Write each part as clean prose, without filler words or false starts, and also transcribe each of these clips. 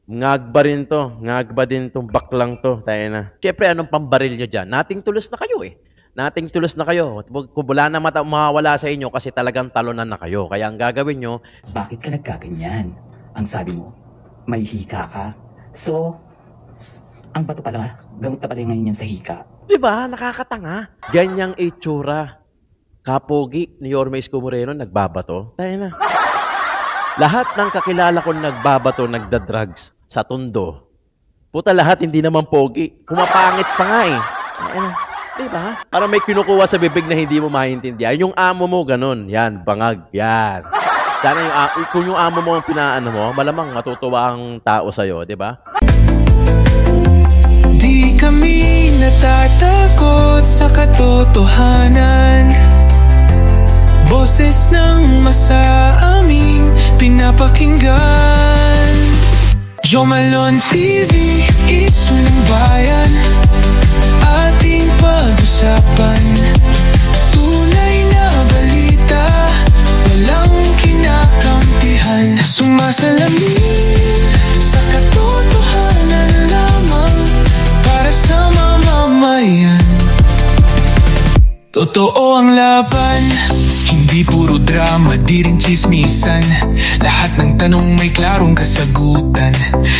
Ngagba rin 'to, ngagba din 'tong baklang 'to, tayo na. Siyempre anong pambaril niyo diyan? Nating tulos na kayo, eh. Nating tulos na kayo. Kung wala na mawawala sa inyo kasi talagang talunan na kayo. Kaya ang gagawin niyo, Bakit ka nagkaganyan? Ang sabi mo, may hika ka. So, ang bato pala, gamot na pala ngayon yan sa hika. 'di ba, nakakatanga. Ganyang itsura. Kapogi ni Yorme Isko Moreno nagbabato. Tayo na. Lahat ng kakilala kong nagbabato, nagda-drugs sa Tondo. Puta lahat hindi naman pogi. Pumapangit pa nga eh. Ano, di ba? Parang may kinukuha sa bibig na hindi mo maintindihan. Yung amo mo ganun. Yan, bangag. Yan. Sana kung yung amo mo ang pinaano mo, malamang matutuwa ang tao sa'yo, di ba? Di kami natatakot sa katotohanan. Boses ng masa aming pinapakinggan. Jomalon TV, isu ng bayan. Ating pag-usapan. Tunay na balita, walang kinakampihan. Sumasalamin sa katotohanan lamang para sa mamamayan. Totoo ang laban, hindi puro drama, di rin chismisan. Lahat ng tanong may klarong kasagutan.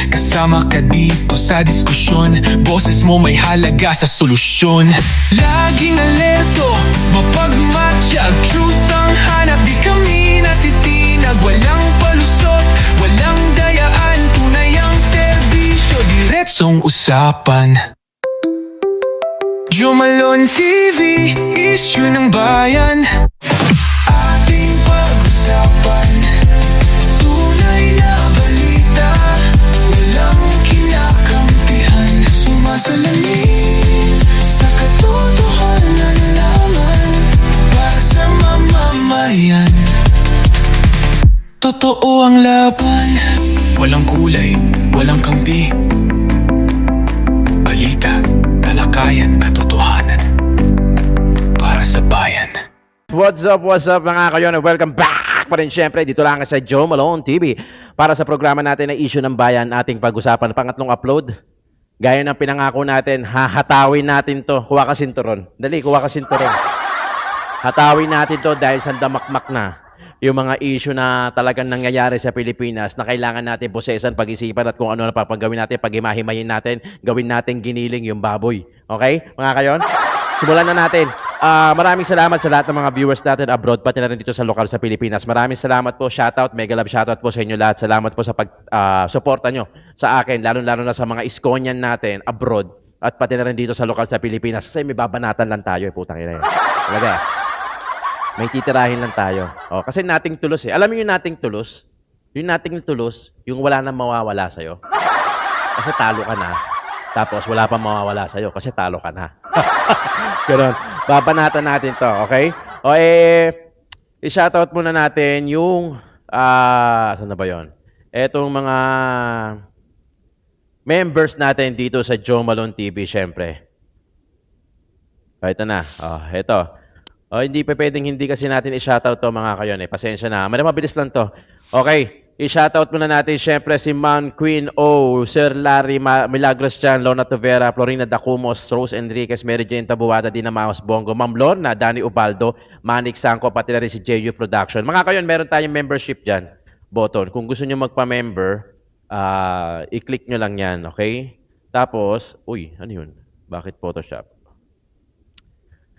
Kasama ka dito sa diskusyon, boses mo may halaga sa solusyon. Laging alerto, mapagmatsyag, truth ang hanap. Di kami natitinag, walang palusot, walang dayaan. Tunay ang serbisyo, diretsong usapan. Jomalon TV, issue ng bayan. Ating pag-usapan. Tunay na balita, walang kinakampihan. Sumasalamin sa katotohanan lamang para sa mamamayan. Totoo ang laban, walang kulay, walang kampi. Balita, talakayan, katotohanan para sa bayan. What's up mga kayon? Welcome back pa rin syempre dito lang sa Joe Malone TV para sa programa natin na issue ng bayan ating pag-usapan. Pangatlong upload. Gaya ng pinangako natin, hahatawin natin to. Kuha ka sinturon. Dali, kuha ka sinturon. Hatawin natin to dahil sandamakmak na yung mga issue na talagang nangyayari sa Pilipinas na kailangan natin posesan, pag-isipan at kung ano na papagawin natin, pag-imahimayin natin, gawin natin giniling yung baboy. Okay, mga kayon? Simulan na natin. Maraming salamat sa lahat ng mga viewers natin abroad, pati na rin dito sa lokal sa Pilipinas. Maraming salamat po, shoutout, mega love shoutout po sa inyo lahat. Salamat po sa pag-suporta nyo sa akin, lalo-lalo na sa mga Iskonian natin abroad at pati na rin dito sa lokal sa Pilipinas. Kasi may babanatan lang tayo, putang ina yan. Talaga. May titirahin lang tayo. O, kasi nating tulos eh. Alam mo yung nating tulos? Yung nating tulos, yung wala nang mawawala sa'yo. Kasi talo ka na. Tapos wala pang mawawala sa'yo kasi talo ka na. Ganun. Babanatan natin to, okay? O i-shoutout muna natin yung, saan na ba yun? Etong mga members natin dito sa Joe Malone TV, syempre. O, ito na. O, ito. O, hindi pa pwedeng hindi kasi natin i-shoutout to mga kayon eh. Pasensya na. Mabilis lang to. Okay. I-shoutout muna natin syempre si Ma'am Queen O, Sir Larry Milagros Chan, Lorna Tovera, Florina Dacumos, Rose Enriquez, Mary Jane Tabuada, Dina Maos Bongo, Ma'am Lorna, Danny Ubaldo, Manik Sangko, pati na rin si JU Production. Mga kayon, meron tayong membership dyan. Button. Kung gusto nyo magpa-member, i-click nyo lang yan. Okay? Tapos, uy, ano yun? Bakit Photoshop?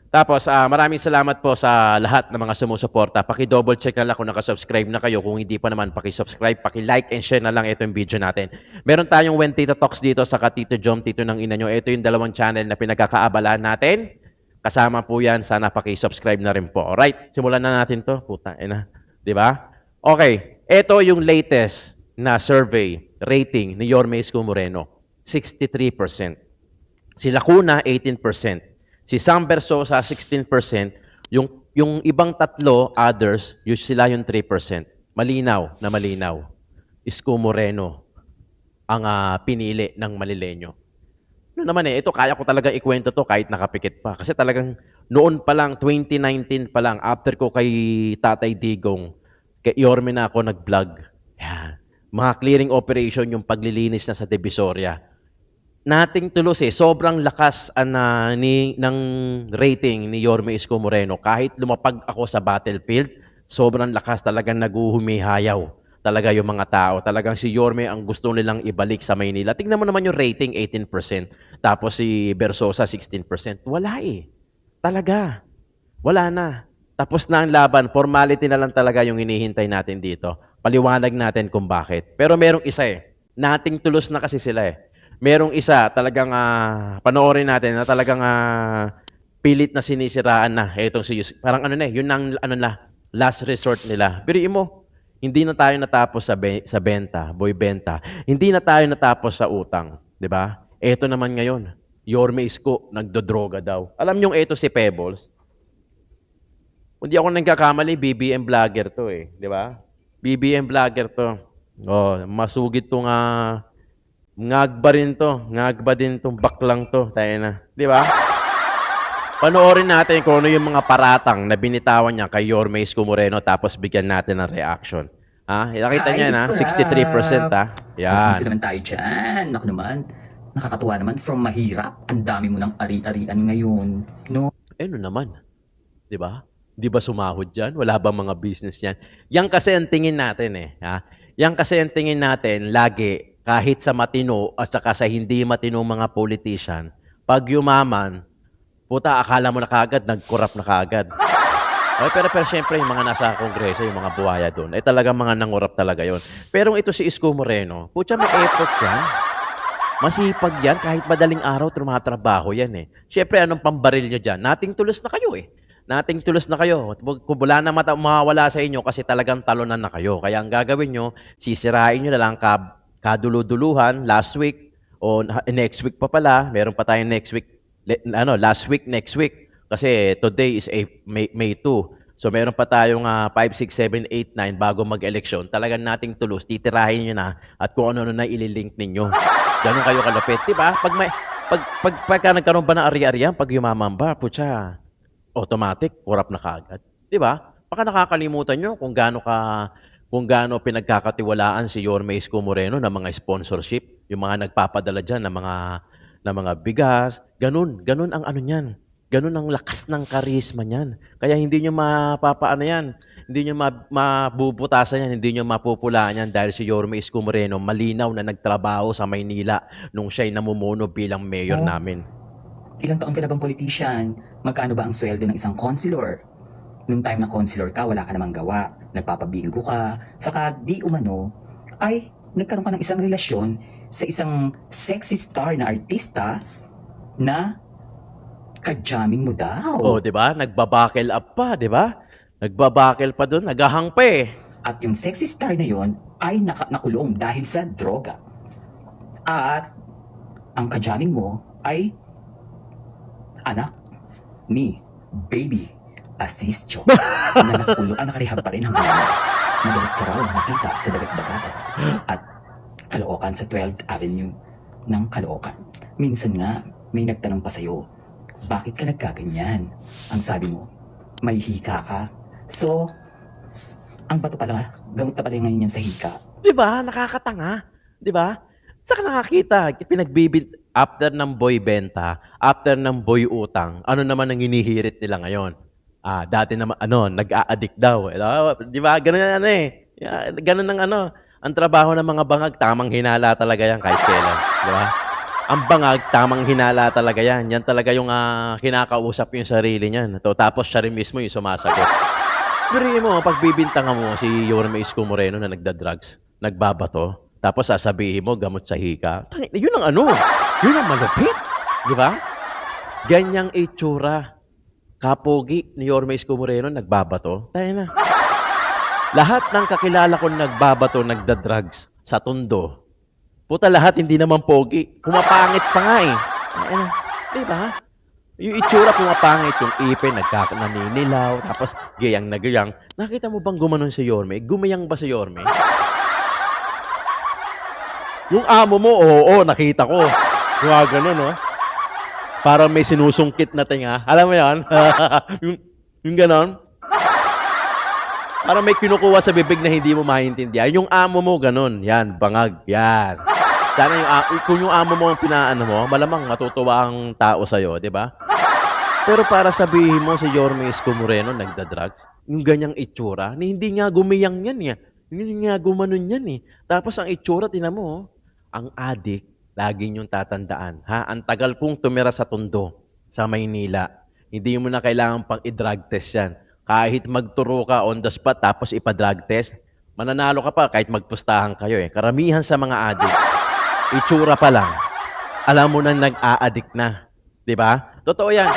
Tapos, maraming salamat po sa lahat ng mga sumusuporta. Paki-double check na lang kung nakasubscribe na kayo. Kung hindi pa naman, paki-subscribe, paki-like and share na lang ito yung video natin. Meron tayong When Tito Talks dito sa Tito Jom, Tito ng Ina Nyo. Ito yung dalawang channel na pinagkakaabalahan natin. Kasama po yan. Sana paki-subscribe na rin po. Alright, simulan na natin to. Puta, ina. Diba? Okay, ito yung latest na survey rating ni Yorme Isko Moreno. 63%. Si Lacuna, 18%. Si Sam Versosa, 16%. Yung ibang tatlo, others, sila yung 3%. Malinaw na malinaw. Isko Moreno ang pinili ng Malileño. Ano naman ito kaya ko talaga ikwento to kahit nakapikit pa. Kasi talagang noon pa lang, 2019 pa lang, after ko kay Tatay Digong, kay Yorme na ako nag-vlog. Yan. mga clearing operation yung paglilinis na sa Divisoria. Nating tulos sobrang lakas ng rating ni Yorme Isko Moreno. Kahit lumapag ako sa battlefield, sobrang lakas, talagang naguhumihayaw talaga yung mga tao. Talagang si Yorme ang gusto nilang ibalik sa Maynila. Tingnan mo naman yung rating, 18%. Tapos si Bersosa, 16%. Wala Talaga. Wala na. Tapos na ang laban. Formality na lang talaga yung hinihintay natin dito. Paliwanag natin kung bakit. Pero merong isa Nating tulos na kasi sila Merong isa talagang panoorin natin na talagang pilit na sinisiraan na. Etong si parang yun ang last resort nila. Pero mo, hindi na tayo natapos sa benta, boy benta. Hindi na tayo natapos sa utang, 'di ba? Eto naman ngayon, Yorme Isko nagdodroga daw. Alam niyo eto si Pebbles? Hindi ako nagkakamali, BBM vlogger 'to 'di ba? BBM vlogger 'to. Oh, masugid 'tong ngagba din tong baklang to. Tayo na. Di ba? Panoorin natin kung ano yung mga paratang na binitawan niya kay Yorme Isko Moreno tapos bigyan natin ng reaction. Nakita niya na, 63% Yan. Mag-isa naman tayo dyan. Naku naman. Nakakatuwa naman. From mahirap, ang dami mo ng ari-arian ngayon. No? Ano naman? Di ba? Di ba sumahod dyan? Wala bang mga business yan? Yan kasi ang tingin natin Yan kasi ang tingin natin lagi kahit sa matino at saka sa hindi matino mga politician, pag yumaman, puta, akala mo na kaagad, nag-corrupt na kaagad. Pero syempre, yung mga nasa kongreso, yung mga buhaya doon, talagang mga nangurap talaga yon. Pero ito si Isko Moreno, puta, may effort yan. Masipag yan, kahit madaling araw, tumatrabaho yan Syempre, anong pambaril nyo dyan? Nating tulos na kayo Nating tulos na kayo. Kung wala na mawawala sa inyo kasi talagang talonan na kayo. Kaya ang gagawin nyo, sisirain nyo na lang kaduluduluhan last week o next week pa pala. Meron pa tayong next week, last week, next week. Kasi today is May 2. So meron pa tayong 5, 6, 7, 8, 9 bago mag-eleksyon. Talagang nating tulos, titirahin nyo na at kung ano na ililink ninyo. Ganun kayo kalapit. Diba? Pagka nagkaroon ba ng ari-arian, pag yumaman ba, putya, automatic, corrupt na kaagad. Diba? Baka nakakalimutan nyo kung gaano pinagkakatiwalaan si Yorme Isko Moreno ng mga sponsorship, yung mga nagpapadala dyan ng mga bigas, ganun ang niyan. Ganun ang lakas ng karisma niyan. Kaya hindi nyo mapapaano yan, hindi nyo mabubutasan yan, hindi nyo mapupulaan yan dahil si Yorme Isko Moreno malinaw na nagtrabaho sa Maynila nung siya'y namumuno bilang mayor namin. Ilang taon ka na bang politician? Magkano ba ang sweldo ng isang consular? Nung time na consular ka, wala ka namang gawa. Nagpapabingo ka. Saka di umano, ay nagkaroon ka ng isang relasyon sa isang sexy star na artista na kajamming mo daw. Di ba? Nagbabakel up pa, di ba? Nagbabakel pa doon, nagahang pa At yung sexy star na yon ay nakulong dahil sa droga. At ang kajamming mo ay anak ni Baby Asistio na nakarehab pa rin hanggang ngayon. Madalas ka raw makita sa dagat-dagatan at Caloocan sa 12th Avenue ng Caloocan. Minsan nga, may nagtanong pa sa'yo, bakit ka nagkaganyan? Ang sabi mo, may hika ka. So, ang bato pala, gamot na pala ngayon yan sa hika. Di ba? Nakakatanga. Di ba? Saka nakakita, after ng boy benta, after ng boy utang, ano naman ang inihirit nila ngayon? Dati naman, nag-a-addict daw. Di ba? Ganun Ganun ang trabaho ng mga bangag, tamang hinala talaga yan kahit kailan. Di ba? Ang bangag, tamang hinala talaga yan. Yan talaga yung kinakausap yung sarili niyan. Tapos siya rin mismo yung sumasagot. Pero mo, pagbibintangan mo si Yorme Isko Moreno na nagda-drugs, nagbabato, tapos sasabihin mo, gamot sa hika. Yun ang yun ang malupit. Di ba? Ganyang itsura. Kapogi ni Yorme Isko Moreno, nagbabato. Tayo na. Lahat ng kakilala kong nagbabato, nagda-drugs sa Tondo. Puta lahat, hindi naman pogi. Pumapangit pa nga Tayo na. Di ba? Yung itsura pumapangit, yung ipin, naninilaw, tapos gayang na gayang. Nakita mo bang gumanon si Yorme? Gumayang ba si Yorme? Yung amo mo, oo, nakita ko. Ganun, Parang may sinusungkit na tinga. Alam mo yan? yung ganon. Parang may kinukuha sa bibig na hindi mo maintindihan. Yung amo mo, ganun. Yan, bangag. Yan. Sana kung yung amo mo ang pinaano mo, malamang matutuwa ang tao sa'yo, di ba? Pero para sabihin mo si Yorme Isko Moreno nagda-drugs, yung ganyang itsura, hindi nga gumiyang yan eh. Hindi nga gumanon yan eh. Tapos ang itsura, tinan mo, ang adik, lagi niyong tatandaan. Ha? Ang tagal kong tumira sa Tondo, sa Maynila. Hindi mo na kailangan pang i-drug test yan. Kahit magturo ka on the spot tapos ipa-drug test, mananalo ka pa kahit magpustahan kayo eh. Karamihan sa mga adik, itsura pa lang, alam mo na nag-a-addict na. Di ba? Totoo yan.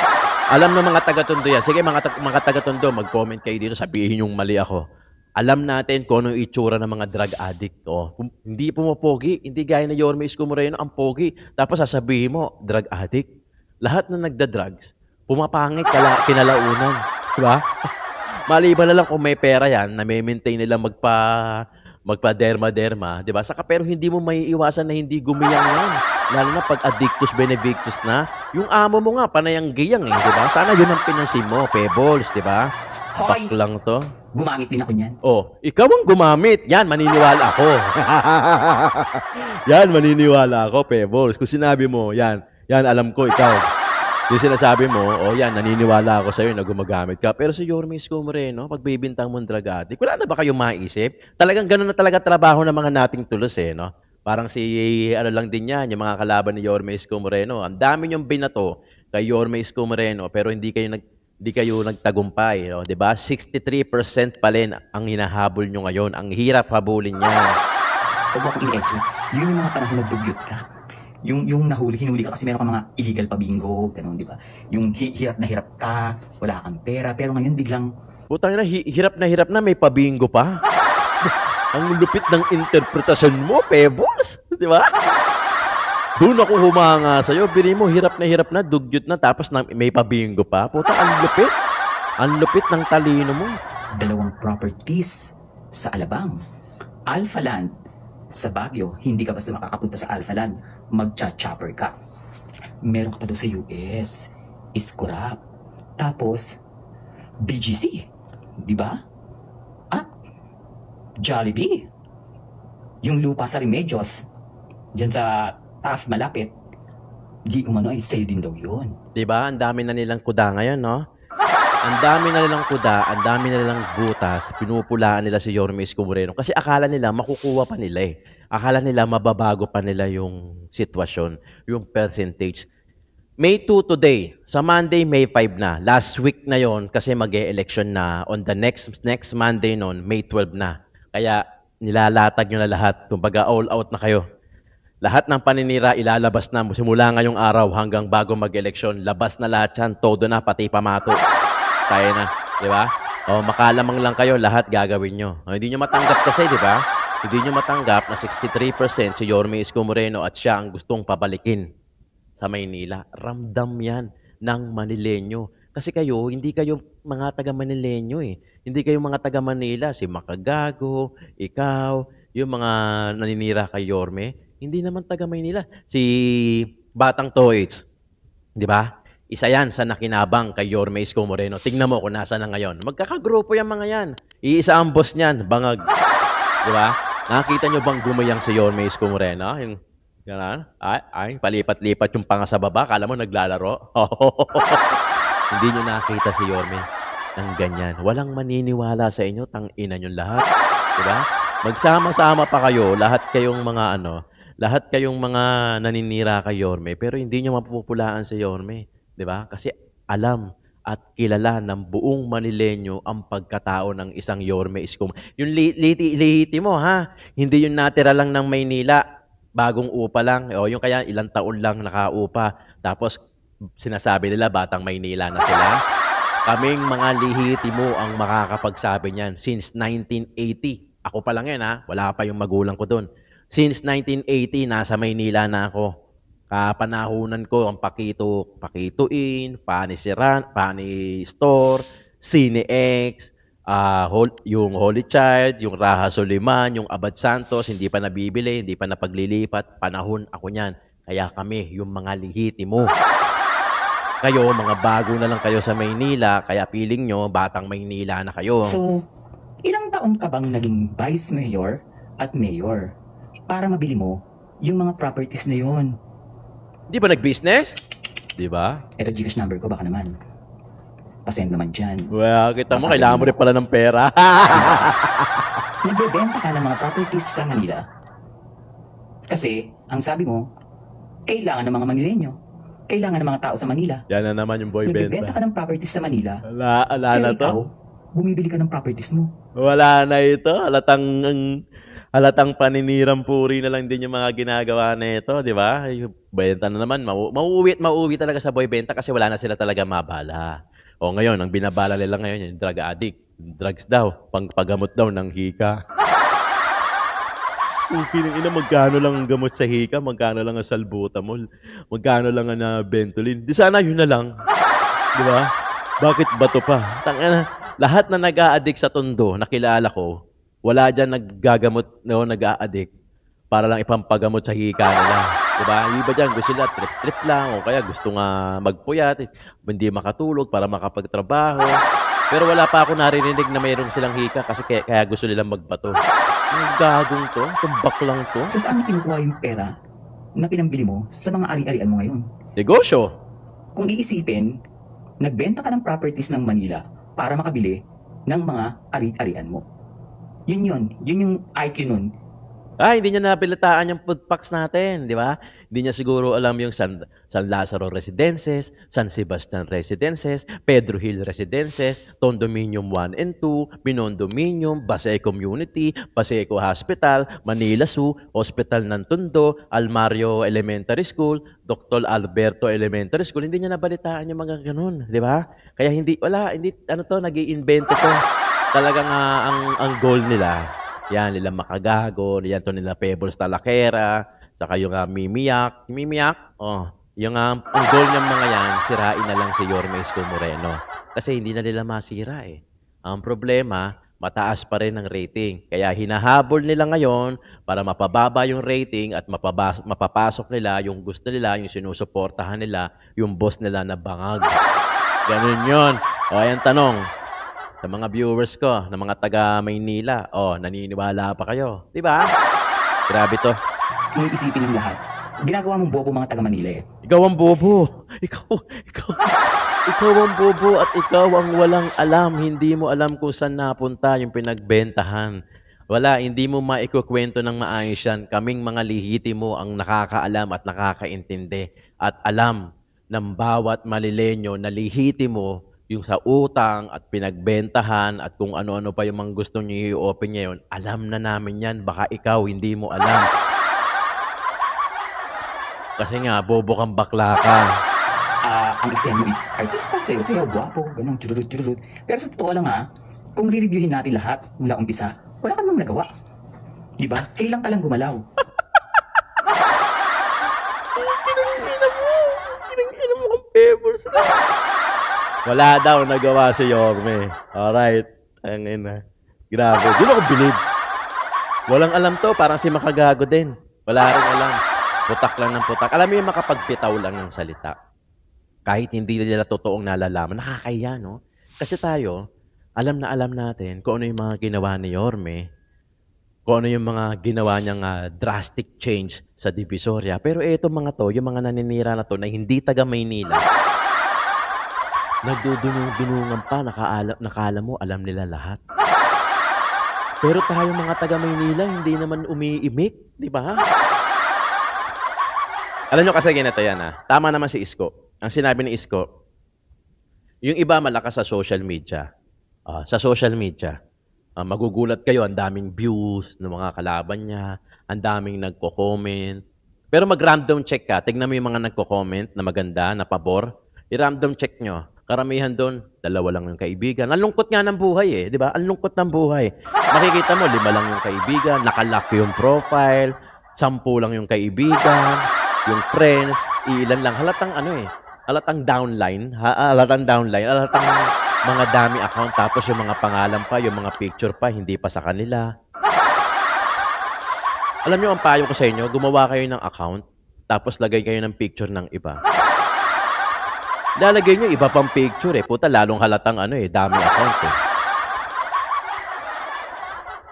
Alam ng mga taga-Tondo yan. Sige, mga taga-Tondo, mag-comment kayo dito, sabihin yung mali ako. Alam natin kung ano yung itsura ng mga drug addict. Oh, hindi pumapogi, hindi gaya na Yorme Isko Moreno, ang pogi. Tapos sasabihin mo, drug addict. Lahat na nagda-drugs, pumapangit kinalaunan. Diba? Maliban na lang kung may pera yan, na may maintain nila magpa-derma-derma, di ba? Saka pero hindi mo maiiwasan na hindi gumiyang yan. Lalo na pag addictus benevictus na, yung amo mo nga, panayang giyang eh, di ba? Sana yun ang pinansin mo, Pebbles, di ba? Hoy! Pak lang to. Gumamit din ako niyan. Oh, ikaw ang gumamit. Yan, maniniwala ako. Yan, maniniwala ako, Pebbles. Kung sinabi mo, yan, alam ko, ikaw. Yung sinasabi mo, oh yan, naniniwala ako sa'yo na gumagamit ka. Pero si Yorme Isko Moreno, pag bibintang mong drug addict, wala na ba kayong maisip? Talagang gano'n na talaga trabaho ng mga nating tulos eh, no? Parang ano lang din yan, yung mga kalaban ni Yorme Isko Moreno. Ang dami niyong binato kay Yorme Isko Moreno, pero hindi kayo nagtagumpay, no? 'Di ba? 63% pa rin ang hinahabol nyo ngayon. Ang hirap habulin yan. Huwag mo akong i-edges. Yun yung mga panahon na dugyot ka. Yung hinuli ka kasi meron kang mga illegal pa bingo, gano'n, di ba? Yung hirap na hirap ka, wala kang pera, pero ngayon biglang, Putang ina, hirap na may pabingo pa. Ang lupit ng interpretasyon mo, Pebbles. Di ba? Doon ako humanga sa'yo. Biri mo, hirap na, dugyot na, tapos may pabingo pa. Puta, ang lupit. Ang lupit ng talino mo. 2 properties sa Alabang. Alpha Land sa Baguio, hindi ka basta makakapunta sa Alpha Land, magcha-chopper ka. Meron ka pa doon sa US, Iskurap. Tapos, BGC, di ba? At Jollibee. Yung lupa sa Remedios, dyan sa Taft malapit, di umano ay sale din daw yun. Di ba? Ang dami na nilang kuda ngayon, no? Ang dami na nilang kuda, ang dami na nilang butas, pinupulaan nila si Yorme Isko Moreno. Kasi akala nila makukuha pa nila eh. Akala nila mababago pa nila yung sitwasyon, yung percentage. May 2 today. Sa Monday, May 5 na. Last week na yon kasi mag-e-election na. On the next Monday noon, May 12 na. Kaya nilalatag nyo na lahat. Kumbaga all out na kayo. Lahat ng paninira ilalabas na simula ngayong araw hanggang bago mag-eleksyon. Labas na lahat yan. Todo na, pati pamato. Kaya na. Di ba? O, makalamang lang kayo, lahat gagawin nyo. O, hindi nyo matanggap kasi, di ba? Hindi nyo matanggap na 63% si Yorme Isko Moreno at siya ang gustong pabalikin sa Maynila. Ramdam yan ng Manileño. Kasi kayo, hindi kayo mga taga Manileño eh. Hindi kayo mga taga Manila. Si Makagago, ikaw, yung mga naninira kay Yorme, hindi naman taga Maynila. Si Batang Toits, di ba? Isa yan sa nakinabang kay Yorme Isko Moreno. Tingnan mo kung nasa na ngayon. Magkakagrupo yung mga yan. Iisa ang boss niyan, bangag. Di ba? Nakita nyo bang gumayang si Yorme Isko Moreno? Yung gano'n? Ay, palipat-lipat yung panga sa baba. Kala mo naglalaro? Hindi nyo nakita si Yorme ng ganyan. Walang maniniwala sa inyo, tang-ina nyo lahat. Diba? Magsama-sama pa kayo, lahat kayong mga naninira kay Yorme, pero hindi nyo mapupulaan si Yorme. Diba? Kasi alam at kilala ng buong Manileño ang pagkatao ng isang Yorme Isko. Yung lihiti mo, ha? Hindi yung natira lang ng Maynila, bagong upa lang, o yung kaya ilang taon lang nakaupa, tapos sinasabi nila batang Maynila na sila. Kaming mga lihitimo ang makakapagsabi niyan since 1980. Ako pa lang yan, ha? Wala pa yung magulang ko doon. Since 1980, nasa Maynila na ako. Kapanahunan ko ang Pakito Inn, Pani Store, Cinex, yung Holy Child, yung Raha Soliman, yung Abad Santos, hindi pa nabibili, hindi pa napaglilipat. Panahon ako niyan. Kaya kami, yung mga lihitimo. Kayo, mga bago na lang kayo sa Maynila, kaya piling nyo, batang Maynila na kayo. So, ilang taon ka bang naging vice mayor at mayor para mabili mo yung mga properties na yon? Di ba nag-business? Di ba? Ito Gcash number ko, baka naman. Pasend naman dyan. Well, kita mo, Masabi kailangan mo mo. rin pala ng pera. Nagbebenta ka ng mga properties sa Manila. Kasi, ang sabi mo, kailangan ng mga Manileño. Kailangan ng mga tao sa Manila. Yan na naman yung boy Nagbebenta benta. ka ng properties sa Manila. Wala Pero na to. ikaw, bumibili ka ng properties mo. Wala na ito. Halatang paninirang puri na lang din yung mga ginagawa na ito, di ba? Yung benta na naman. Mauuwi talaga sa boy benta kasi wala na sila talaga mabala. O ngayon, ang binabala nila ngayon, yung drug addict. Drugs daw, pangpagamot daw ng hika. Ang ina, magkano lang ang gamot sa hika? Magkano lang ang salbutamol? Magkano lang ang Ventolin? Di sana yun na lang. Di ba? Bakit bato pa? Tangina, lahat na nag-a-addict sa Tondo, nakilala ko, wala dyan naggagamot, no, nag-a-addict para lang ipampagamot sa hika nila. Diba? Yung iba dyan, gusto nila trip-trip lang o kaya gusto nga magpuyat, hindi makatulog para makapagtrabaho. Pero wala pa ako narinig na mayroong silang hika kasi kaya gusto nilang magbato. Ang gagong to, tumbak lang to. So saan mo kinukuha yung pera na pinambili mo sa mga ari-arian mo ngayon? Negosyo. Kung iisipin, nagbenta ka ng properties ng Manila para makabili ng mga ari-arian mo. Yun yung IQ nun. Hindi niya napilitaan yung food packs natin, di ba? Hindi niya siguro alam yung San Lazaro Residences, San Sebastian Residences, Pedro Hill Residences, Condominium 1 and 2, Binondominium, Pasay Community, Paseco Hospital, Manila Zoo, Hospital ng Tondo, Almario Elementary School, Dr. Alberto Elementary School. Hindi niya nabalitaan yung mga ganun, di ba? Kaya hindi nag-iimbento to. Talagang ang goal nila, yan, nila Makagago, yan to nila Pebbles Talakera, saka yung Mimiyak. Mimiyak, yung ang goal ng mga yan, sirain na lang si Yorme Isko Moreno. Kasi hindi na nila masira eh. Ang problema, mataas pa rin ang rating. Kaya hinahabol nila ngayon para mapababa yung rating at mapapasok nila yung gusto nila, yung sinusuportahan nila, yung boss nila na bangag. Ganun yun. O, ayan tanong. Sa mga viewers ko, na mga taga Maynila, naniniwala pa kayo? Di ba? Grabe to. Kung iisipin yung lahat, ginagawa mong bobo mga taga Manila eh. Ikaw ang bobo. Ikaw ang bobo at ikaw ang walang alam. Hindi mo alam kung saan napunta yung pinagbentahan. Wala, hindi mo maikukwento ng maayos yan. Kaming mga lihitimo ang nakakaalam at nakakaintindi. At alam ng bawat Manileño na lihitimo yung sa utang at pinagbentahan at kung ano-ano pa yung mga gusto niyo i-open ngayon, alam na namin yan. Baka ikaw hindi mo alam. Kasi nga, bobo kang bakla ka. Ang eksena mo is artista, sayo-sayo, guwapo, ganun, chururut. Pero sa totoo lang kung re-reviewin natin lahat mula umpisa, wala ka namang nagawa. Diba? Kailan ka lang gumalaw. Kinang-ina mo kang Pebbles na. Wala daw nagawa si Yorme. Alright. Ang ina. Grabe. Di ba ako believe? Walang alam to. Parang si Makagago din. Wala rin alam. Putak lang ng putak. Alam mo yung makapagpitaw lang ng salita. Kahit hindi nila totoong nalalaman. Nakakaya, no? Kasi tayo, alam natin kung ano yung mga ginawa ni Yorme. Kung ano yung mga ginawa niyang drastic change sa Divisoria. Pero eto mga to, yung mga naninira na to na hindi taga Maynila, nagdudunong-dunungan pa, nakala mo, alam nila lahat. Pero tayo mga taga Maynila, hindi naman umiimik, di ba? Alam nyo kasi ganito yan Tama naman si Isko. Ang sinabi ni Isko, yung iba malakas sa social media. Sa social media, magugulat kayo, ang daming views ng mga kalaban niya, ang daming nagko-comment. Pero mag-random check ka, tignan mo yung mga nagko-comment na maganda, na pabor, i-random check nyo. Karamihan doon, 2 lang yung kaibigan. Ang lungkot nga ng buhay di ba? Ang lungkot ng buhay. Makikita mo, 5 lang yung kaibigan, nakalock yung profile, 10 lang yung kaibigan, yung friends, ilan lang. Halatang downline, halatang mga dami account, tapos yung mga pangalan pa, yung mga picture pa, hindi pa sa kanila. Alam nyo, ang payo ko sa inyo, gumawa kayo ng account, tapos lagay kayo ng picture ng iba. Lalagay nyo iba pang picture Puta, lalong halatang dami account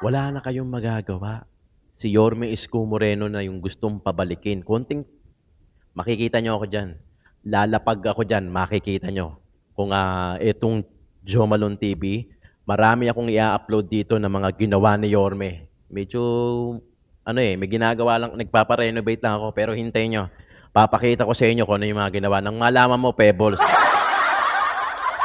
Wala na kayong magagawa. Si Yorme Isko Moreno na yung gustong pabalikin. Konting, makikita nyo ako dyan. Lalapag ako dyan, makikita nyo. Kung itong Jomalon TV, marami akong i-upload dito ng mga ginawa ni Yorme. Medyo, may ginagawa lang, nagpaparenovate lang ako, pero hintayin nyo. Papakita ko sa inyo kung ano yung mga ginawa. Nang malaman mo, Pebbles,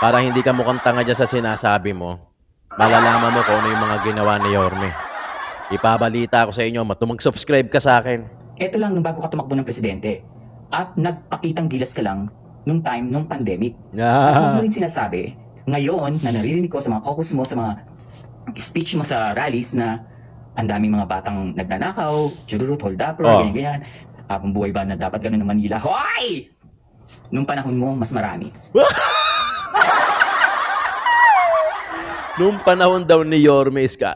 para hindi ka mukhang tanga dyan sa sinasabi mo, malalaman mo kung ano yung mga ginawa ni Yorme. Ipabalita ko sa inyo, mag-subscribe ka sa akin. Ito lang nung bago ka tumakbo ng presidente. At nagpakitang gilas ka lang nung time, nung pandemic. At mo rin sinasabi, ngayon na naririnig ko sa mga caucus mo, sa mga speech mo sa rallies na ang daming mga batang nagnanakaw, chururut, hold up, ganyan-ganyan. Habang buhay ba na dapat ganun ng Manila? Hoy! Nung panahon mo, mas marami. Noong panahon daw ni Yorme Isko,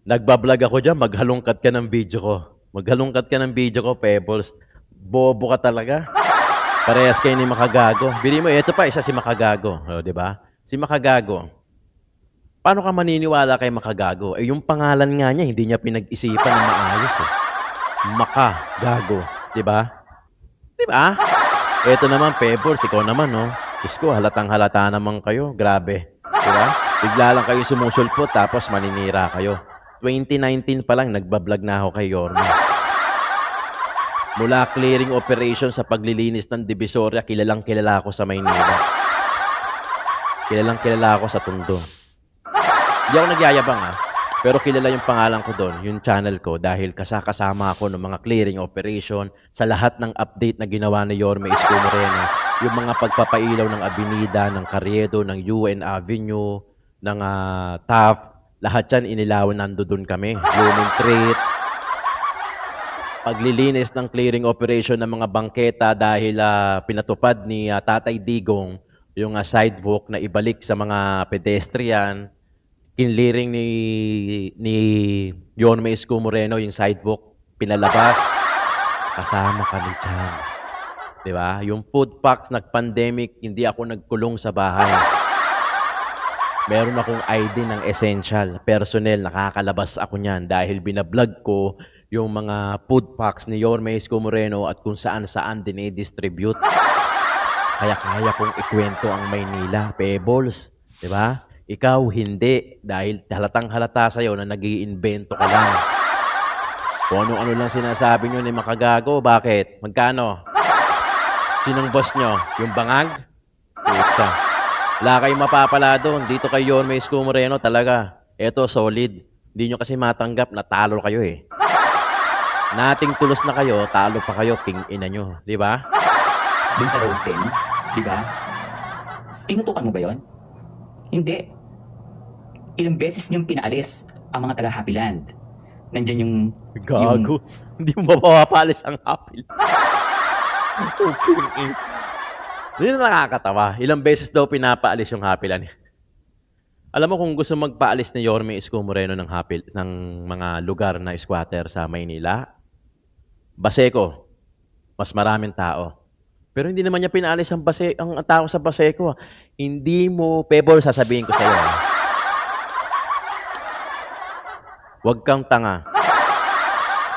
nagbablog ako dyan, maghalongkat ka ng video ko. Maghalongkat ka ng video ko, Pebbles. Bobo ka talaga. Parehas kayo ni Makagago. Bili mo, ito pa, isa si Makagago. O, di ba? Si Makagago. Paano ka maniniwala kay Makagago? Eh, yung pangalan nga niya, hindi niya pinag-isipan na maayos. Makagago. Di ba? Di ba? Ito naman, Pebbles, ikaw naman, no? Diyos ko, halatang-halata naman kayo. Grabe. Di ba? Bigla lang kayo sumusulpot, tapos maninira kayo. 2019 pa lang, nagbablog na ako kay Yorme. Mula clearing operation sa paglilinis ng Divisoria, kilalang kilala ako sa Maynila. Kilalang kilala ako sa Tondo. Hindi ako nagyayabang pero kilala yung pangalan ko doon, yung channel ko, dahil kasama ako ng mga clearing operation sa lahat ng update na ginawa ni Yorme Isko Moreno. Yung mga pagpapailaw ng Avenida, ng Carriedo, ng UN Avenue, ng TAF, lahat yan inilawan, nandoon kami. Blooming Treat, paglilinis ng clearing operation ng mga bangketa dahil pinatupad ni Tatay Digong yung sidewalk na ibalik sa mga pedestrian. Kinliring ni Yorme Isko Moreno yung sidewalk, pinalabas. Kasama kami dyan. Diba? Yung food packs, nag-pandemic, hindi ako nagkulong sa bahay. Meron akong ID ng essential, personnel, nakakalabas ako niyan dahil binablog ko yung mga food packs ni Yorme Isko Moreno at kung saan-saan dinidistribute. Kaya kaya kong ikwento ang Maynila, Pebbles. Diba? Ikaw, hindi. Dahil halatang halata sa'yo na nag-iimbento ka lang. Kung ano-ano lang sinasabi nyo ni Makagago, bakit? Magkano? Sinong boss nyo? Yung bangag? Pucha. Wala kayong mapapala doon. Dito kay Yorme Isko Moreno talaga. Eto, solid. Hindi nyo kasi matanggap na talo kayo eh. Nating tulos na kayo, talo pa kayo, king ina nyo. Di ba? Dun sa road 10, di ba? Tinutukan mo ba yon? Hindi. Ilang beses niyong pinaalis ang mga taga-Happy Land. Nandyan yung... Gago. Hindi mo mapapalis ang Happy Land. Okay. Hindi na nakakatawa. Ilang beses daw pinapaalis yung Happy Land. Alam mo kung gusto magpaalis ni Yorme Isko Moreno ng mga lugar na squatter sa Maynila, Baseco, mas maraming tao. Pero hindi naman niya pinaalis ang tao sa Baseco. Hindi mo, Pebble, sasabihin ko sa'yo. Huwag kang tanga.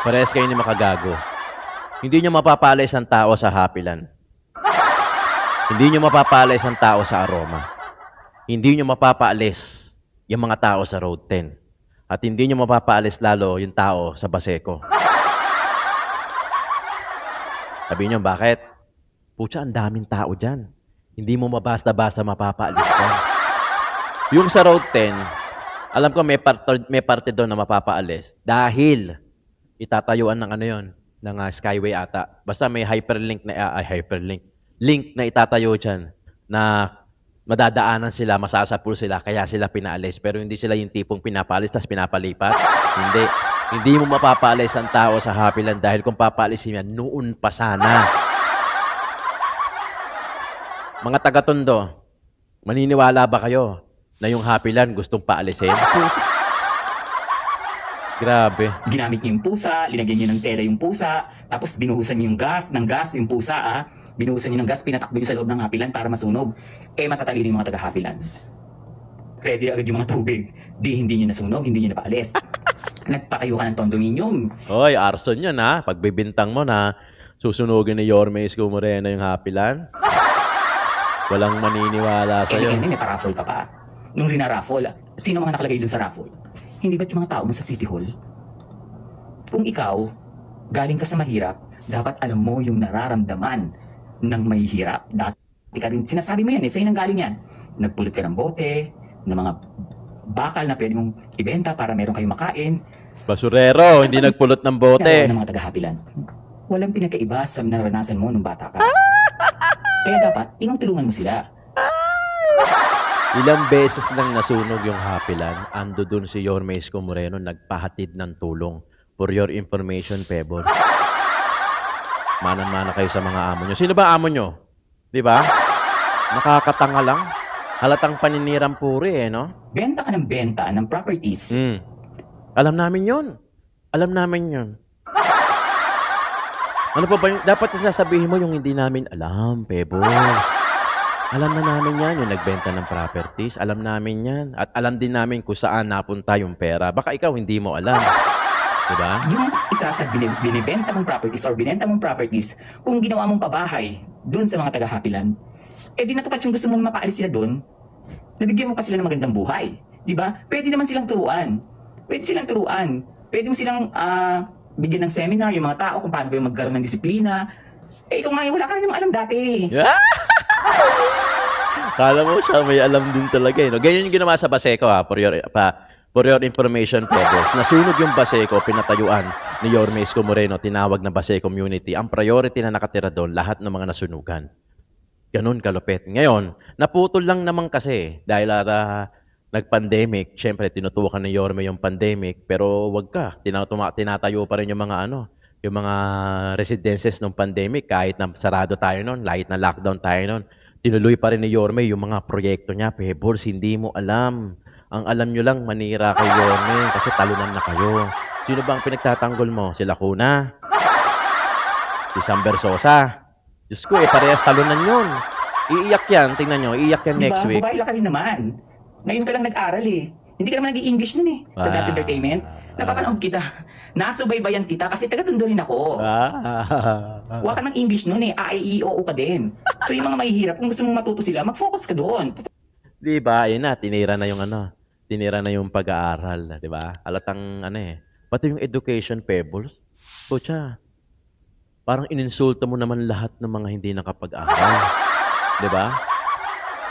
Parehas kayo ni Makagago. Hindi nyo mapapaalis ang tao sa Happy Land. Hindi nyo mapapaalis ang tao sa Aroma. Hindi nyo mapapaalis yung mga tao sa Road 10. At hindi nyo mapapaalis lalo yung tao sa Baseco. Sabihin nyo, bakit? Pucha, ang daming tao dyan. Hindi mo mabasta-basta mapapaalis yan. Yung sa Road 10, alam ko may parte doon na mapapaalis. Dahil itatayuan ng ng Skyway ata. Basta may link na itatayo dyan na madadaanan sila, masasapul sila, kaya sila pinaalis. Pero hindi sila yung tipong pinapaalis tapos pinapalipat. Hindi. Hindi mo mapapaalis ang tao sa Happy Land dahil kung papaalisin yan, noon pa sana. Mga taga-Tondo, maniniwala ba kayo na yung Happy Land gustong paalisin? Grabe. Ginamit niyo yung pusa, linagyan niyo ng tela yung pusa, tapos binuhusan niyo yung gas yung pusa Binuhusan niyo ng gas, pinatakbo niyo sa loob ng Happy Land para masunog. Matatalino yung mga taga-Happy Land. ready agad yung mga tubig. Di hindi niyo nasunog, hindi niyo napaalis. Nagpakayo ka ng condominium. Hoy, arson yun ha. Pagbibintang mo na susunugin ni Yorme Isko Moreno yung Happyland. Walang maniniwala sa'yo. May paraffle ka pa. Nung rinaraffle, sino mga nakalagay dun sa raffle? Hindi ba't yung mga tao mo sa City Hall? Kung ikaw, galing ka sa mahirap, dapat alam mo yung nararamdaman ng mahihirap. Dati ka rin, sinasabi mo yan sa'yo nang galing yan. Nagpulot ka ng bote, ng mga bakal na pwede mong ibenta para meron kayong makain. Basurero, hindi nagpulot ng bote. Ng mga taga-Happyland. Walang pinagkaiba sa naranasan mo nung bata ka. Kaya dapat, tinutulungan mo sila. Ilang beses nang nasunog yung Happyland, ando dun si Yorme Isko Moreno nagpahatid ng tulong. For your information, Pebor. Manang-mana kayo sa mga amo nyo. Sino ba amo nyo? Di ba? Nakakatanga lang. Halatang paninirang puri no? Benta ka ng benta ng properties. Alam namin yun. Alam namin yun. Ano pa ba yung... Dapat sasabihin mo yung hindi namin alam, Pebbles. Alam na namin yan, yung nagbenta ng properties. Alam namin yan. At alam din namin kung saan napunta yung pera. Baka ikaw hindi mo alam. Diba? Yung isa sa binibenta mong properties or binenta mong properties, kung ginawa mong pabahay dun sa mga taga-Happyland, di natupad yung gusto mong mapaalis sila dun, nabigyan mo pa sila ng magandang buhay. Diba? Pwede naman silang turuan. Pwede mo silang bigyan ng seminar yung mga tao kung paano ba yung magkaroon ng disiplina. Ikaw nga, wala ka rin naman alam dati. Kala mo siya may alam din talaga no? Ganyan yung ginawa sa Baseco for your information, Pebbles. Nasunog yung Baseco, pinatayuan ni Yorme Isko Moreno, tinawag na Baseco Community. Ang priority na nakatira doon, lahat ng mga nasunugan. Ganun kalupit. Ngayon, naputol lang naman kasi dahil nag-pandemic. Siyempre, tinutukan ni Yorme yung pandemic. Pero wag ka. Tinatayo pa rin yung mga yung mga residences ng pandemic. Kahit na sarado tayo noon, kahit na lockdown tayo noon. Tinuloy pa rin ni Yorme yung mga proyekto niya. Pebbles, hindi mo alam. Ang alam nyo lang, manira kay Yorme kasi talunan na kayo. Sino ba ang pinagtatanggol mo? Si Lacuna? Si Sam Bersosa? Diyos ko, parehas talunan yun. Iiyak yan, tingnan nyo, iiyak yan next week. Babae ka rin naman. Ngayon ka lang nag-aral Hindi ka naman nag-i-English nun sa That's Entertainment. Napapanood kita. Nasubaybayan kita kasi taga-Tondo rin ako. Wala ka ng English nun A-I-E-O-O ka din. So yung mga mahihirap, kung gusto mong matuto sila, mag-focus ka doon. Di ba? Ayun na, tinira na yung pag-aaral, di ba? Alatang pati yung education, Pebbles. Pucha, parang ininsulto mo naman lahat ng mga hindi nakapag-aral. Di ba?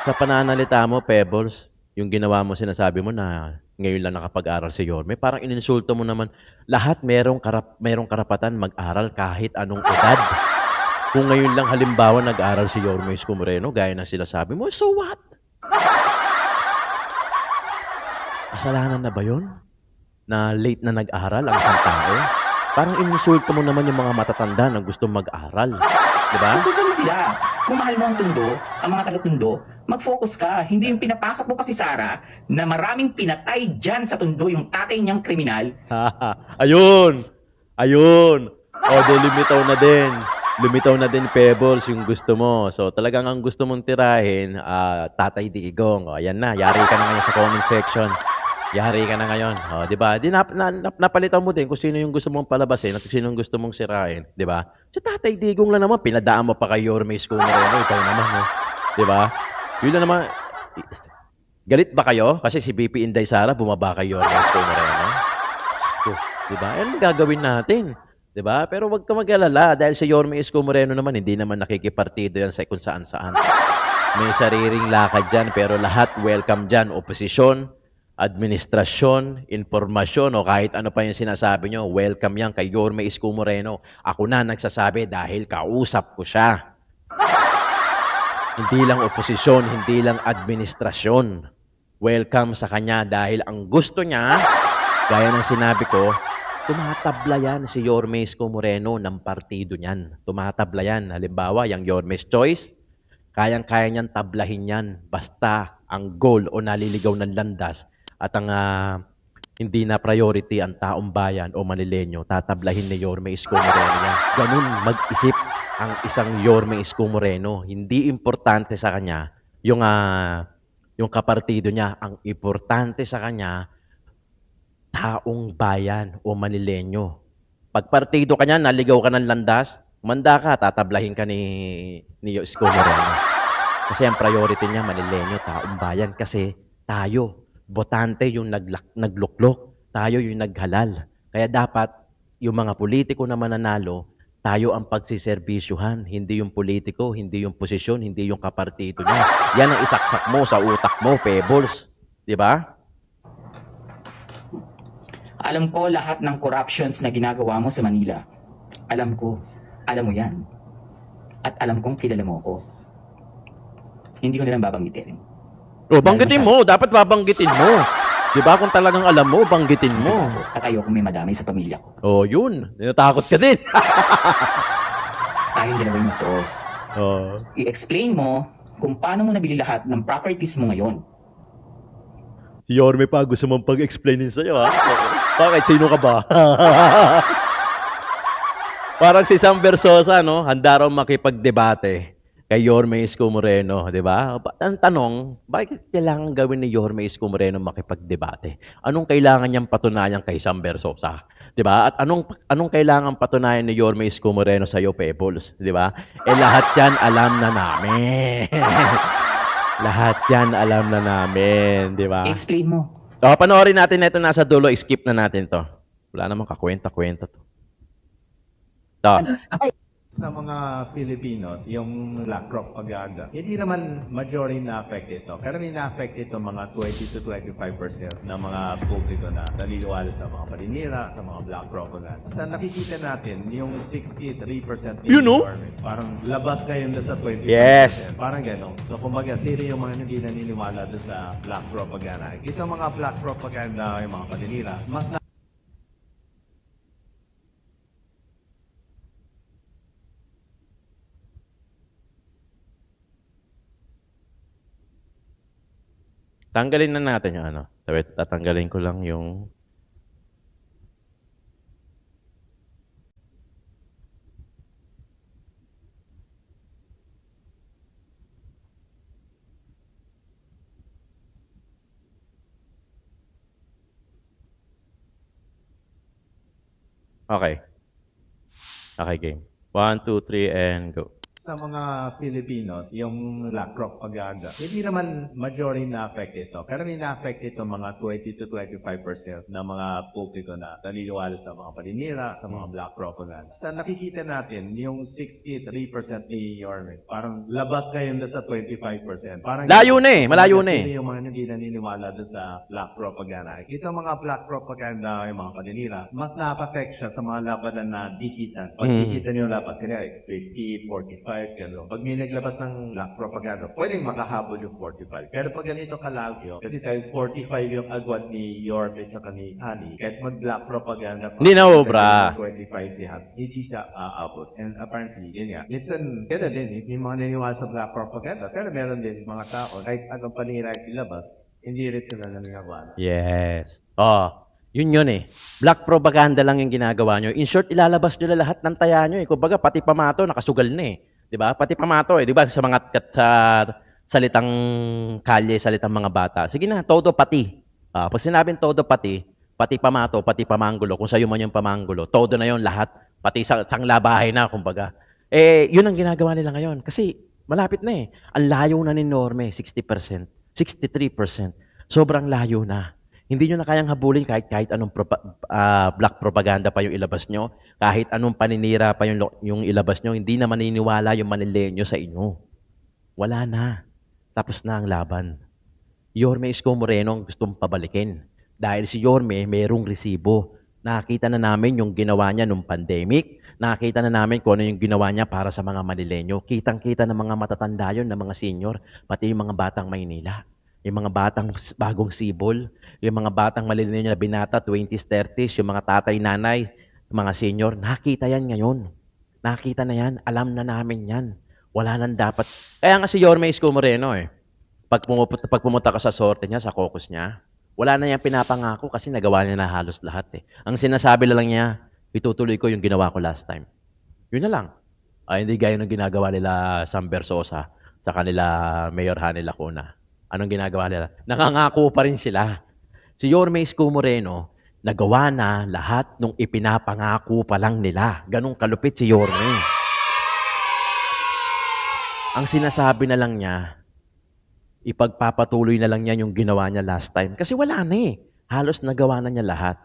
Sa pananalita mo, Pebbles, yung ginawa mo, sinasabi mo na ngayon lang nakapag-aral si Yorme, parang ininsulto mo naman lahat merong karapatan mag-aral kahit anong edad. Kung ngayon lang halimbawa nag-aral si Yorme Isko Moreno, gaya ng sinasabi mo, so what? Kasalanan na ba yun? Na late na nag-aral ang isang tao? Parang ininsulto mo naman yung mga matatanda na gusto mag-aral. Diba? Focus mo sila. Kung mahal mo ang Tondo, ang mga taga-Tondo, mag-focus ka. Hindi yung pinapasok mo pa si Sarah na maraming pinatay dyan sa Tondo yung tatay niyang kriminal. Ayun! O, lumitaw na din. Lumitaw na din, Pebbles, yung gusto mo. So, talagang ang gusto mong tirahin, Tatay Digong. O, ayan na. Yari ka na ngayon sa comment section. Yari ka na ngayon. O, di ba? Napalitan mo din kung sino yung gusto mong palabasin at sino yung gusto mong sirain. Di ba? Sa Tatay Digong lang naman, pinadaan mo pa kay Yorme Isko Moreno. Ikaw naman, di ba? Yun lang naman. Galit ba kayo? Kasi si BP Inday Sara bumaba kay Yorme Isko Moreno. Di ba? Yan ang gagawin natin. Di ba? Pero wag ka mag-alala dahil si Yorme Isko Moreno naman, hindi naman nakikipartido yan sa kung saan-saan. May sariling lakad dyan, pero lahat welcome dyan. Oposisyon, administrasyon, informasyon, o kahit ano pa yung sinasabi nyo, welcome yan kay Yorme Isko Moreno. Ako na nagsasabi dahil kausap ko siya. Hindi lang oposisyon, hindi lang administrasyon. Welcome sa kanya dahil ang gusto niya, gaya ng sinabi ko, tumatabla yan si Yorme Isko Moreno ng partido niyan. Tumatabla yan. Halimbawa, yung Yorme's Choice, kayang-kaya niyan tablahin yan. Basta ang goal o naliligaw ng landas at ang hindi na priority ang taong bayan o Manileño, tatablahin ni Yorme Isko Moreno yan. Ganun mag-isip ang isang Yorme Isko Moreno. Hindi importante sa kanya yung yung kapartido niya. Ang importante sa kanya, taong bayan o Manilenyo. Pag partido ka niya, naligaw ka ng landas, manda ka, tatablahin ka ni Isko Moreno. Kasi ang priority niya, Manilenyo, taong bayan. Kasi tayo, botante yung nagluklok, tayo yung naghalal. Kaya dapat, yung mga politiko na mananalo, tayo ang pagsiserbisyuhan, hindi yung politiko, hindi yung posisyon, hindi yung kapartido niya. Yan ang isaksak mo sa utak mo, pebbles. Di ba? Alam ko lahat ng corruptions na ginagawa mo sa Manila. Alam ko, alam mo yan. At alam kong kilala mo ako. Hindi ko nilang babanggitin. O, banggitin mo. Dapat babanggitin mo. Di ba? Kung talagang alam mo, banggitin mo. At ayoko may madamay sa pamilya ko. Oh, yun. Natakot ka din. Tayong dalawang matos. Oh. I-explain mo kung paano mo nabili lahat ng properties mo ngayon. Si Yorme pa gusto mong pag-explainin sa'yo, ha? Bakit? Sino ka ba? Parang si Sam Versosa, no? Handa raw makipagdebate kay Yorme Isko Moreno, di ba? Ang tanong, bakit kailangan gawin ni Yorme Isko Moreno makipagdebate? Anong kailangan niyang patunayan kay Sam Versosa? Di ba? At anong kailangan patunayan ni Yorme Isko Moreno sa iyo, Pebbles? Di ba? Eh lahat yan alam na namin. Lahat yan alam na namin, di ba? I-explain mo. O, panoorin natin ito nasa dulo, skip na natin to. Wala namang kakwenta-kwenta to. Ito. Sa mga Filipinos, yung black propaganda, hindi naman majority na-affect ito. Pero na-affect ito mga 20 to 25% ng mga publiko na naniniwala sa mga paninira, sa mga black propaganda. Sa nakikita natin, yung 63% You know? parang labas kayo na sa 25%. Yes. Parang gano'n. So, kumbaga, sila yung mga hindi naniniwala doon sa black propaganda. Ito mga black propaganda, yung mga paninira, mas Tanggalin na natin yung ano. Sabi, tatanggalin ko lang yung... Okay. Okay, game. 1, 2, 3, and go. sa mga Filipinos, yung black propaganda, hindi naman majority na-affect ito. Pero na-affect ito mga 20 to 25% ng mga publiko na naniniwala sa mga paninira, sa mga black propaganda. Sa nakikita natin, yung 63% ni Yorme, parang labas kayo na sa 25%. Parang Layo na eh, malayo na eh. Sila yung mga hindi naniniwala doon sa black propaganda. Ito mga black propaganda, yung mga paninira, mas na-affect siya sa mga labanan na dikitan. Pag dikitan yung laban, kaya 50, 45, gano'n. Pag may naglabas ng black propaganda, pwedeng makahabol yung 45. Pero pag ganito kalagyo, kasi dahil 45 yung agwat ni Yorme at ni Ani, kahit mag-black propaganda pa, Hindi na obra. 25 si Han, hindi siya aabot. And apparently, yun nga. Minsan, gano'n din, may mga naniniwala sa black propaganda, pero meron din mga tao, kahit anong panira ilabas, hindi rin sila naniniwala. Yes. Oh, yun eh. Black propaganda lang yung ginagawa nyo. In short, ilalabas nyo na lahat ng taya nyo eh. Kumbaga, pati pamato, nakasugal na eh. 'Di ba? Pati pamato eh, 'di ba? Sa mga sa salitang kalye, salitang mga bata. Sige na, todo pati. Pag sinabing todo pati, pati pamato, pati pamanggulo, kung sa'yo man yung pamanggulo, todo na yon lahat, pati sa sanglabahay na, kumbaga. Eh, yun ang ginagawa nila ngayon. Kasi malapit na eh. Ang layo na ni Norme, 60%, 63%. Sobrang layo na. Hindi nyo na kayang habulin kahit anong black propaganda pa yung ilabas nyo, kahit anong paninira pa yung ilabas nyo, hindi na maniniwala yung Manilenyo sa inyo. Wala na. Tapos na ang laban. Yorme Isko Moreno ang gustong pabalikin. Dahil si Yorme mayroong resibo. Nakita na namin yung ginawa niya nung pandemic. Nakita na namin kung ano yung ginawa niya para sa mga Manilenyo. Kitang-kita ng mga matatanda yun, ng mga senior, pati yung mga batang Maynila. Yung mga batang bagong sibol, yung mga batang Manilenyo na binata, 20s, 30s, yung mga tatay, nanay, mga senior, nakita yan ngayon. Nakita na yan, alam na namin yan. Wala nang dapat. Kaya nga si Yorme Isko Moreno eh, pag pumunta ka sa sorte niya, sa caucus niya, wala na niyang pinapangako kasi nagawa niya na halos lahat eh. Ang sinasabi na lang niya, itutuloy ko yung ginawa ko last time. Yun na lang. Hindi gaya ng ginagawa nila Sam Versosa sa kanila Mayor Hanny Lacuna. Anong ginagawa nila? Nangangako pa rin sila. Si Yorme Isko Moreno, nagawa na lahat nung ipinapangako pa lang nila. Ganong kalupit si Yorme. Ang sinasabi na lang niya, ipagpapatuloy na lang niya yung ginawa niya last time. Kasi wala na eh. Halos nagawa na niya lahat.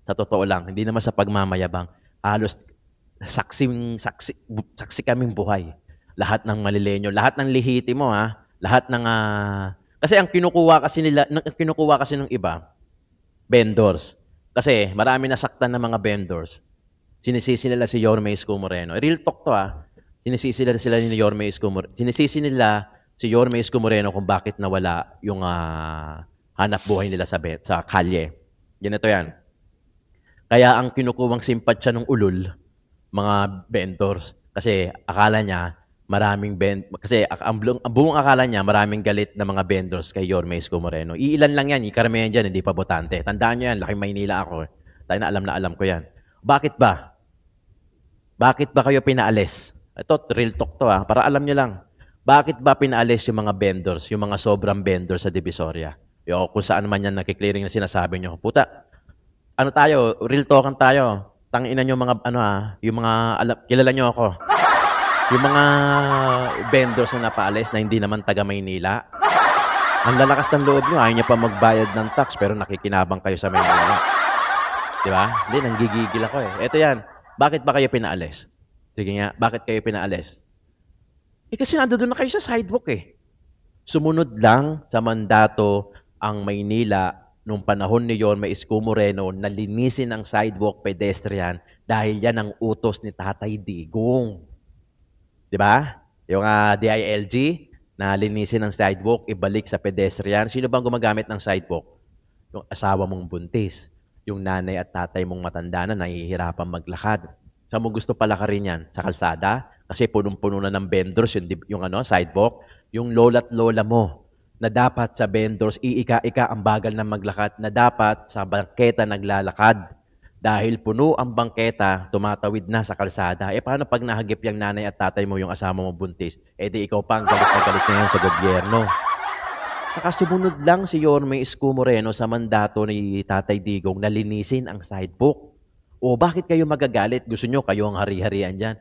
Sa totoo lang, hindi naman sa pagmamayabang. Halos saksi kaming buhay. Lahat ng malilenyo, lahat ng lehitimo ha, lahat ng kasi ang kinukuha kasi ng iba, vendors. Kasi marami nasaktan ng mga vendors. Sinisisi nila si Yorme Isko Moreno. Real talk to Sinisisi nila sila ni Yorme Isko Moreno. Sinisisi nila si Yorme Isko Moreno kung bakit nawala yung hanap buhay nila sa kalye. Ganito yan. Kaya ang kinukuwang simpatsya ng ulol, mga vendors. Kasi akala niya, kasi ang buong akala niya, maraming galit na mga vendors kay Yorme Isko Moreno. Iilan lang yan, karamihan dyan, hindi pa botante. Tandaan niyo yan, laking Maynila ako. Tayo na alam ko yan. Bakit ba? Bakit ba kayo pinaalis? Ito, real talk to para alam niyo lang. Bakit ba pinaalis yung mga vendors, yung mga sobrang vendors sa Divisoria? Kung saan man yan nakiklearing na sinasabi niyo. Puta, real talkan tayo. Tanginan niyo mga, yung mga, kilala niyo ako. Yung mga vendors na napaalis na hindi naman taga Maynila. Ang lalakas ng loob nyo, ayaw nyo pa magbayad ng tax pero nakikinabang kayo sa Maynila. Di ba? Hindi, nanggigigil ako eh. Ito yan. Bakit ba kayo pinaalis? Sige nga, bakit kayo pinaalis? Kasi nandoon na kayo sa sidewalk eh. Sumunod lang sa mandato ang Maynila nung panahon ni Yorme Isko Moreno na linisin ang sidewalk pedestrian dahil yan ang utos ni Tatay Digong. Di ba? Yung DILG na linisin ang sidewalk, ibalik sa pedestrian. Sino bang gumagamit ng sidewalk? Yung asawa mong buntis. Yung nanay at tatay mong matanda na nahihirapan maglakad. Saan mo gusto palakarin yan? Sa kalsada? Kasi punong-puno na ng vendors yung sidewalk. Yung lola't lola mo na dapat sa vendors, iika-ika ang bagal na maglakad, na dapat sa bangketa naglalakad. Dahil puno ang bangketa, tumatawid na sa kalsada. Paano pag nahagip yung nanay at tatay mo, yung asama mo buntis? Di ikaw pa ang galit na galit ngayon sa gobyerno. Saka sumunod lang si Yorme Isko Moreno sa mandato ni Tatay Digong na linisin ang sidewalk. O bakit kayo magagalit? Gusto nyo kayo ang hari-harian dyan?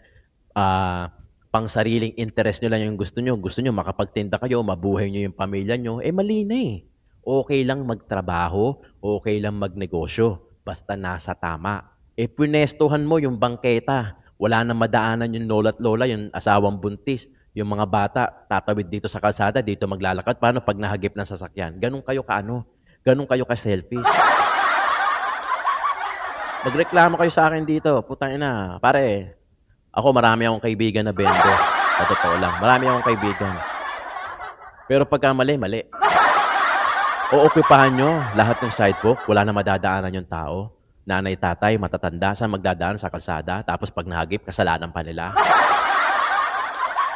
Pang sariling interest nyo lang yung gusto nyo. Gusto nyo makapagtinda kayo, mabuhay nyo yung pamilya nyo. Mali na eh. Okay lang magtrabaho, okay lang magnegosyo. Basta nasa tama. Punestuhan mo yung bangketa. Wala na madaanan yung lola't lola, yung asawang buntis. Yung mga bata, tatawid dito sa kalsada, dito maglalakad. Paano pag nahagip ng sasakyan? Ganun kayo Ganun kayo ka-selfish. Magreklamo kayo sa akin dito. Putang ina. Pare, ako marami akong kaibigan na vendors. Sa totoo lang. Marami akong kaibigan. Pero pagka mali. O-ocupahan nyo lahat ng sidewalk, wala na madadaanan yung tao. Nanay, tatay, matatanda, saan magdadaan sa kalsada, tapos pag nahagip, kasalanan pa nila.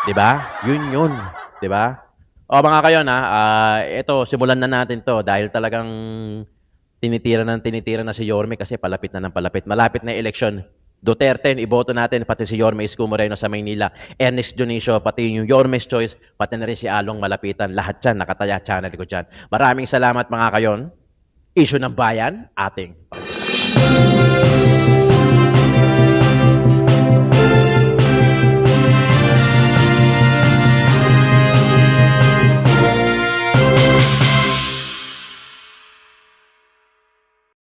Diba? Yun. Diba? O mga kayo ito, simulan na natin to dahil talagang tinitira na si Yorme kasi palapit na ng palapit. Malapit na eleksyon. Duterte, iboto natin, pati si Yorme Isko Moreno sa Maynila, Ernest Dionisio, pati yung Yorme's Choice, pati na rin si Along Malapitan. Lahat dyan, nakataya channel ko dyan. Maraming salamat mga kayon. Issue ng Bayan, ating